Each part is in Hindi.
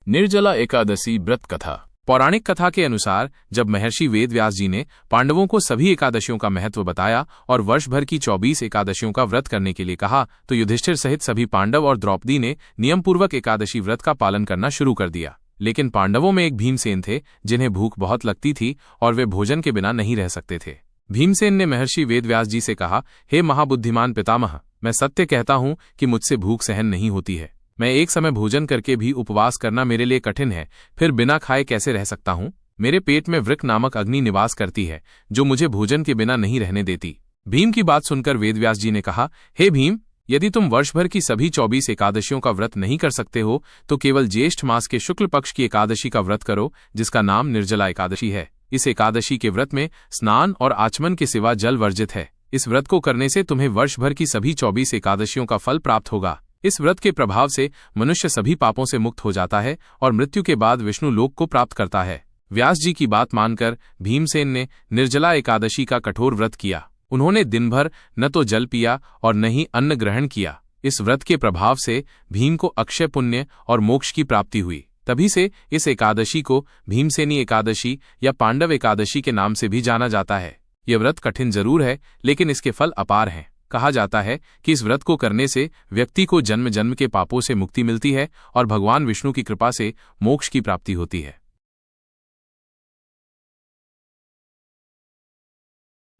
निर्जला एकादशी व्रत कथा। पौराणिक कथा के अनुसार जब महर्षि वेदव्यास जी ने पांडवों को सभी एकादशियों का महत्व बताया और वर्ष भर की 24 एकादशियों का व्रत करने के लिए कहा, तो युधिष्ठिर सहित सभी पांडव और द्रौपदी ने नियमपूर्वक एकादशी व्रत का पालन करना शुरू कर दिया। लेकिन पांडवों में एक भीमसेन थे जिन्हें भूख बहुत लगती थी और वे भोजन के बिना नहीं रह सकते थे। भीमसेन ने महर्षि वेदव्यास जी से कहा, हे महाबुद्धिमान पितामह, मैं सत्य कहता हूं कि मुझसे भूख सहन नहीं होती है। मैं एक समय भोजन करके भी उपवास करना मेरे लिए कठिन है, फिर बिना खाए कैसे रह सकता हूं? मेरे पेट में वृक नामक अग्नि निवास करती है जो मुझे भोजन के बिना नहीं रहने देती। भीम की बात सुनकर वेदव्यास जी ने कहा, हे भीम, यदि तुम वर्ष भर की सभी 24 एकादशियों का व्रत नहीं कर सकते हो तो केवल ज्येष्ठ मास के शुक्ल पक्ष की एकादशी का व्रत करो, जिसका नाम निर्जला एकादशी है। इस एकादशी के व्रत में स्नान और आचमन के सिवा जल वर्जित है। इस व्रत को करने से तुम्हें वर्ष भर की सभी 24 एकादशियों का फल प्राप्त होगा। इस व्रत के प्रभाव से मनुष्य सभी पापों से मुक्त हो जाता है और मृत्यु के बाद विष्णु लोक को प्राप्त करता है। व्यास जी की बात मानकर भीमसेन ने निर्जला एकादशी का कठोर व्रत किया। उन्होंने दिन भर न तो जल पिया और न ही अन्न ग्रहण किया। इस व्रत के प्रभाव से भीम को अक्षय पुण्य और मोक्ष की प्राप्ति हुई। तभी से इस एकादशी को भीमसेनी एकादशी या पांडव एकादशी के नाम से भी जाना जाता है। यह व्रत कठिन जरूर है, लेकिन इसके फल अपार हैं। कहा जाता है कि इस व्रत को करने से व्यक्ति को जन्म जन्म के पापों से मुक्ति मिलती है और भगवान विष्णु की कृपा से मोक्ष की प्राप्ति होती है।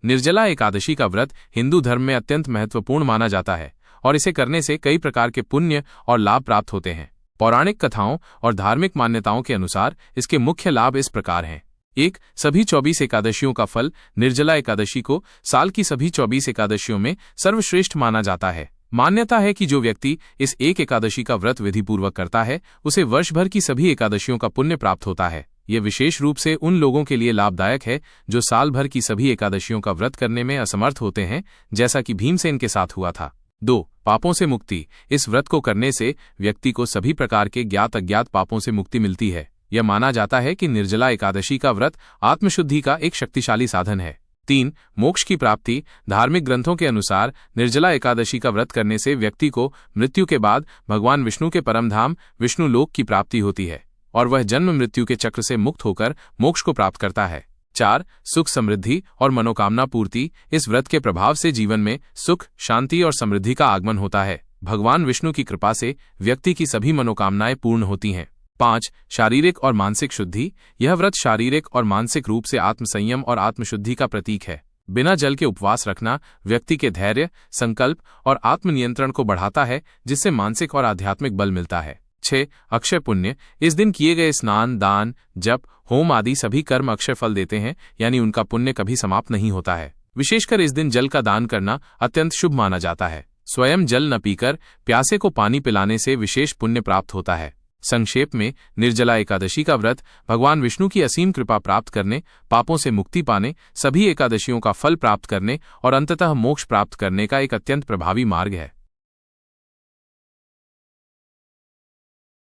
निर्जला एकादशी का व्रत हिंदू धर्म में अत्यंत महत्वपूर्ण माना जाता है और इसे करने से कई प्रकार के पुण्य और लाभ प्राप्त होते हैं। पौराणिक कथाओं और धार्मिक मान्यताओं के अनुसार इसके मुख्य लाभ इस प्रकार हैं। 1. सभी 24 एकादशियों का फल। निर्जला एकादशी को साल की सभी 24 एकादशियों में सर्वश्रेष्ठ माना जाता है। मान्यता है कि जो व्यक्ति इस एक एकादशी का व्रत विधिपूर्वक करता है उसे वर्ष भर की सभी एकादशियों का पुण्य प्राप्त होता है। ये विशेष रूप से उन लोगों के लिए लाभदायक है जो साल भर की सभी एकादशियों का व्रत करने में असमर्थ होते हैं, जैसा कि भीमसेन के साथ हुआ था। 2. पापों से मुक्ति। इस व्रत को करने से व्यक्ति को सभी प्रकार के ज्ञात अज्ञात पापों से मुक्ति मिलती है। यह माना जाता है कि निर्जला एकादशी का व्रत आत्मशुद्धि का एक शक्तिशाली साधन है। 3. मोक्ष की प्राप्ति। धार्मिक ग्रंथों के अनुसार निर्जला एकादशी का व्रत करने से व्यक्ति को मृत्यु के बाद भगवान विष्णु के परम धाम विष्णु लोक की प्राप्ति होती है और वह जन्म मृत्यु के चक्र से मुक्त होकर मोक्ष को प्राप्त करता है। 4. सुख समृद्धि और मनोकामना पूर्ति। इस व्रत के प्रभाव से जीवन में सुख, शांति और समृद्धि का आगमन होता है। भगवान विष्णु की कृपा से व्यक्ति की सभी मनोकामनाएं पूर्ण होती हैं। 5. शारीरिक और मानसिक शुद्धि। यह व्रत शारीरिक और मानसिक रूप से आत्मसंयम और आत्मशुद्धि का प्रतीक है। बिना जल के उपवास रखना व्यक्ति के धैर्य, संकल्प और आत्मनियंत्रण को बढ़ाता है, जिससे मानसिक और आध्यात्मिक बल मिलता है। 6. अक्षय पुण्य। इस दिन किए गए स्नान, दान, जप, होम आदि सभी कर्म अक्षय फल देते हैं, यानी उनका पुण्य कभी समाप्त नहीं होता है। विशेषकर इस दिन जल का दान करना अत्यंत शुभ माना जाता है। स्वयं जल न पीकर प्यासे को पानी पिलाने से विशेष पुण्य प्राप्त होता है। संक्षेप में, निर्जला एकादशी का व्रत भगवान विष्णु की असीम कृपा प्राप्त करने, पापों से मुक्ति पाने, सभी एकादशियों का फल प्राप्त करने और अंततः मोक्ष प्राप्त करने का एक अत्यंत प्रभावी मार्ग है।